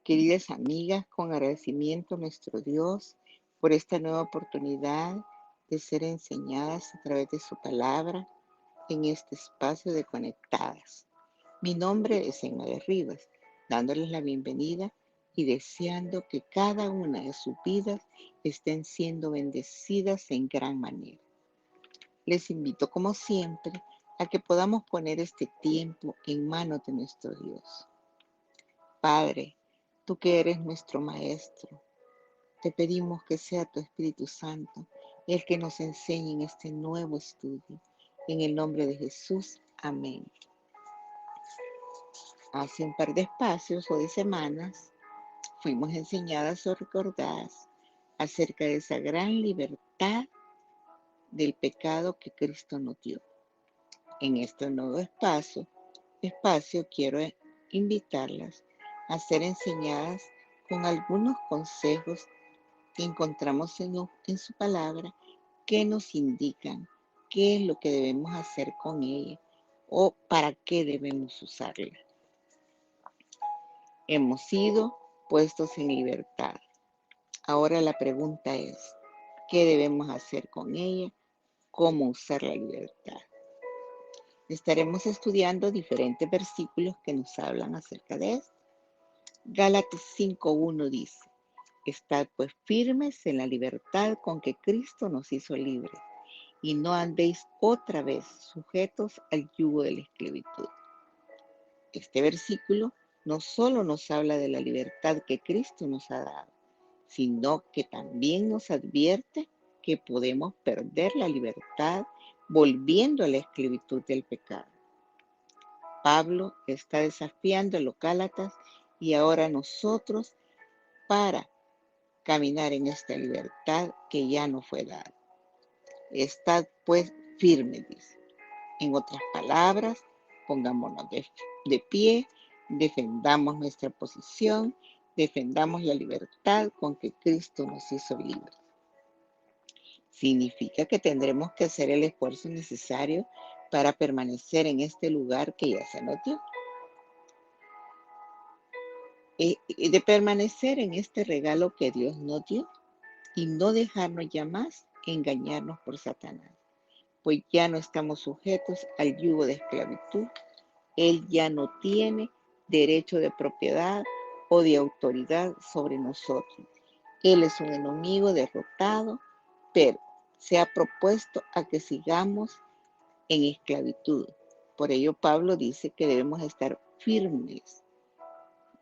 Queridas amigas, con agradecimiento a nuestro Dios por esta nueva oportunidad de ser enseñadas a través de su palabra en este espacio de Conectadas. Mi nombre es Emma de Rivas, dándoles la bienvenida y deseando que cada una de sus vidas estén siendo bendecidas en gran manera. Les invito, como siempre, a que podamos poner este tiempo en manos de nuestro Dios. Padre, tú que eres nuestro Maestro, te pedimos que sea tu Espíritu Santo el que nos enseñe en este nuevo estudio. En el nombre de Jesús, amén. Hace un par de espacios o de semanas fuimos enseñadas o recordadas acerca de esa gran libertad del pecado que Cristo nos dio. En este nuevo espacio quiero invitarlas a ser enseñadas con algunos consejos que encontramos en su palabra que nos indican qué es lo que debemos hacer con ella o para qué debemos usarla. Hemos sido puestos en libertad. Ahora la pregunta es, ¿qué debemos hacer con ella? ¿Cómo usar la libertad? Estaremos estudiando diferentes versículos que nos hablan acerca de esto. Gálatas 5:1 dice: Estad pues firmes en la libertad con que Cristo nos hizo libres, y no andéis otra vez sujetos al yugo de la esclavitud. Este versículo no solo nos habla de la libertad que Cristo nos ha dado, sino que también nos advierte que podemos perder la libertad volviendo a la esclavitud del pecado. Pablo está desafiando a los Gálatas y ahora nosotros para caminar en esta libertad que ya nos fue dada. Estad pues firmes, dice. En otras palabras, pongámonos de pie, defendamos nuestra posición, defendamos la libertad con que Cristo nos hizo libres. Significa que tendremos que hacer el esfuerzo necesario para permanecer en este lugar que ya se nos dio. De permanecer en este regalo que Dios nos dio y no dejarnos ya más engañarnos por Satanás, pues ya no estamos sujetos al yugo de esclavitud. Él ya no tiene derecho de propiedad o de autoridad sobre nosotros. Él es un enemigo derrotado, pero se ha propuesto a que sigamos en esclavitud. Por ello Pablo dice que debemos estar firmes,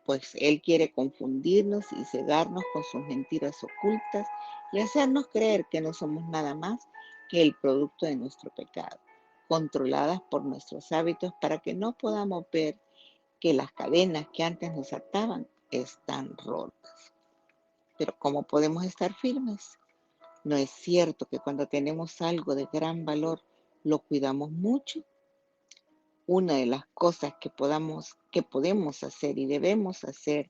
pues él quiere confundirnos y cegarnos con sus mentiras ocultas y hacernos creer que no somos nada más que el producto de nuestro pecado, controladas por nuestros hábitos para que no podamos ver que las cadenas que antes nos ataban están rotas. Pero ¿cómo podemos estar firmes? ¿No es cierto que cuando tenemos algo de gran valor lo cuidamos mucho? Una de las cosas que podemos hacer y debemos hacer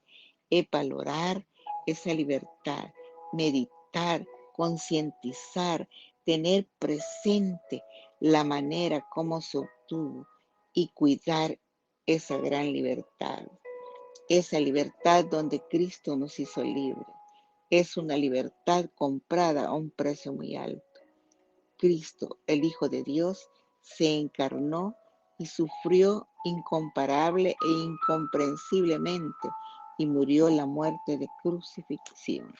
es valorar esa libertad, meditar, concientizar, tener presente la manera como se obtuvo y cuidar esa gran libertad. Esa libertad donde Cristo nos hizo libres. Es una libertad comprada a un precio muy alto. Cristo, el Hijo de Dios, se encarnó y sufrió incomparable e incomprensiblemente y murió la muerte de crucifixión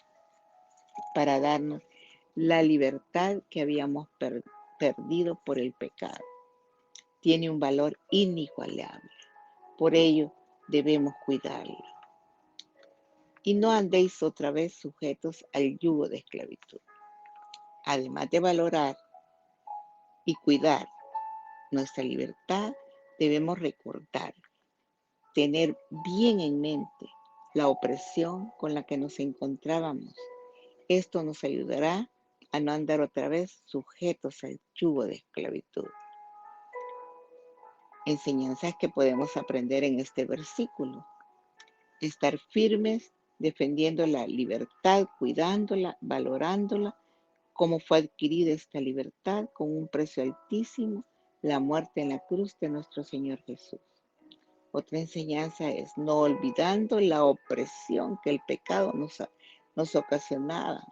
para darnos la libertad que habíamos perdido por el pecado. Tiene un valor inigualable. Por ello debemos cuidarla. Y no andéis otra vez sujetos al yugo de esclavitud. Además de valorar y cuidar nuestra libertad, debemos recordar, tener bien en mente la opresión con la que nos encontrábamos. Esto nos ayudará a no andar otra vez sujetos al yugo de esclavitud. Enseñanzas que podemos aprender en este versículo. Estar firmes, defendiendo la libertad, cuidándola, valorándola, cómo fue adquirida esta libertad con un precio altísimo, la muerte en la cruz de nuestro Señor Jesús. Otra enseñanza es no olvidando la opresión que el pecado nos ocasionaba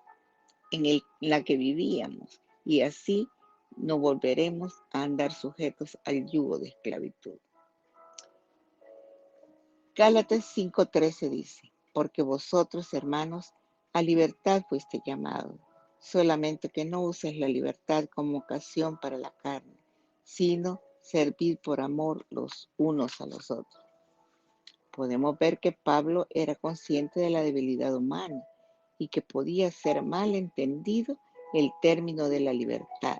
en la que vivíamos, y así no volveremos a andar sujetos al yugo de esclavitud. Gálatas 5:13 dice, porque vosotros, hermanos, a libertad fuiste llamados, solamente que no uses la libertad como ocasión para la carne, sino servir por amor los unos a los otros. Podemos ver que Pablo era consciente de la debilidad humana y que podía ser mal entendido el término de la libertad.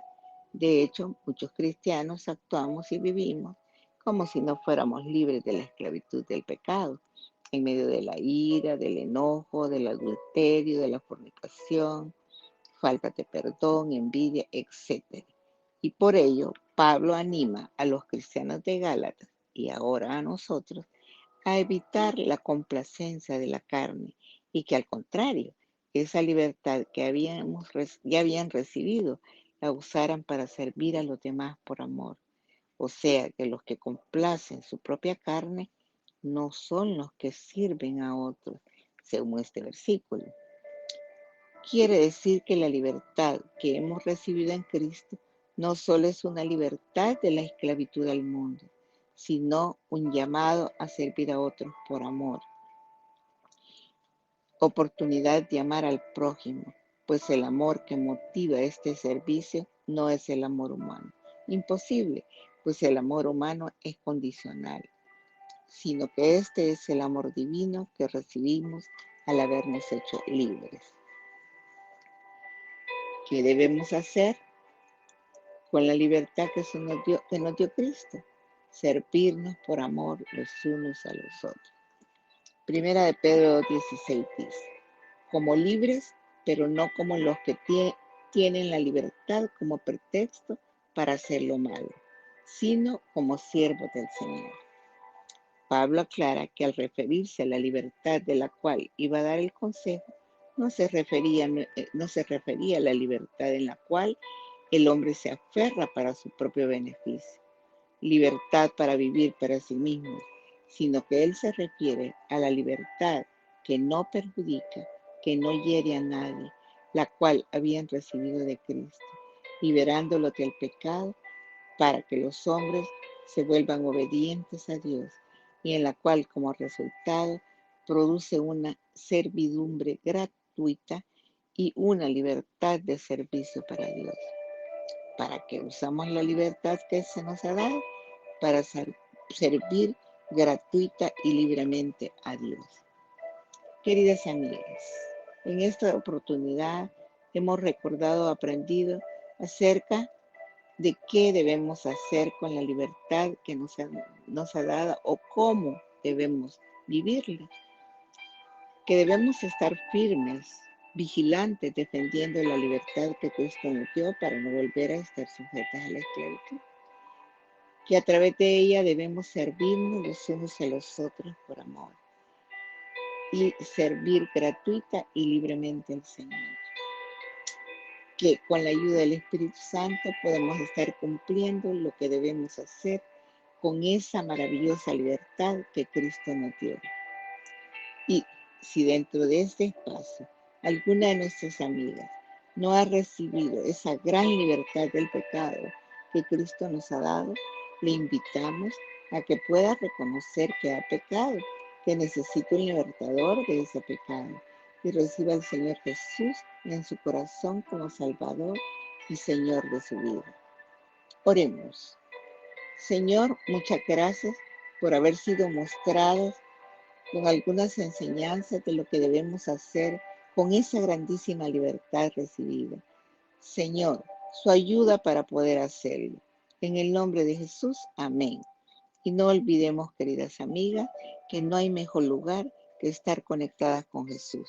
De hecho, muchos cristianos actuamos y vivimos como si no fuéramos libres de la esclavitud del pecado, en medio de la ira, del enojo, del adulterio, de la fornicación, falta de perdón, envidia, etc. Y por ello, Pablo anima a los cristianos de Gálatas y ahora a nosotros a evitar la complacencia de la carne y que al contrario, esa libertad que ya habían recibido la usaran para servir a los demás por amor. O sea, que los que complacen su propia carne no son los que sirven a otros, según este versículo. Quiere decir que la libertad que hemos recibido en Cristo no solo es una libertad de la esclavitud al mundo, sino un llamado a servir a otros por amor. Oportunidad de amar al prójimo, pues el amor que motiva este servicio no es el amor humano. Imposible, pues el amor humano es condicional, sino que este es el amor divino que recibimos al habernos hecho libres. ¿Qué debemos hacer con la libertad que nos dio Cristo? Servirnos por amor los unos a los otros. Primera de Pedro 16 dice, como libres, pero no como los que tienen la libertad como pretexto para hacer lo malo, sino como siervos del Señor. Pablo aclara que al referirse a la libertad de la cual iba a dar el consejo, no se refería a la libertad en la cual el hombre se aferra para su propio beneficio, libertad para vivir para sí mismo, sino que él se refiere a la libertad que no perjudica, que no hiere a nadie, la cual habían recibido de Cristo, liberándolos del pecado para que los hombres se vuelvan obedientes a Dios y en la cual como resultado produce una servidumbre gratuita y una libertad de servicio para Dios. ¿Para qué usamos la libertad que se nos ha dado? Para servir gratuita y libremente a Dios. Queridas amigas, en esta oportunidad hemos aprendido acerca de qué debemos hacer con la libertad que nos ha dado o cómo debemos vivirla. Que debemos estar firmes, vigilantes, defendiendo la libertad que Cristo nos dio para no volver a estar sujetas a la esclavitud. Que a través de ella debemos servirnos los unos a los otros por amor y servir gratuita y libremente al Señor. Que con la ayuda del Espíritu Santo podemos estar cumpliendo lo que debemos hacer con esa maravillosa libertad que Cristo nos dio. Y si dentro de este espacio alguna de nuestras amigas no ha recibido esa gran libertad del pecado que Cristo nos ha dado, le invitamos a que pueda reconocer que ha pecado, que necesita un libertador de ese pecado y reciba al Señor Jesús en su corazón como Salvador y Señor de su vida. Oremos. Señor, muchas gracias por haber sido mostrados con algunas enseñanzas de lo que debemos hacer con esa grandísima libertad recibida. Señor, su ayuda para poder hacerlo. En el nombre de Jesús, amén. Y no olvidemos, queridas amigas, que no hay mejor lugar que estar conectadas con Jesús.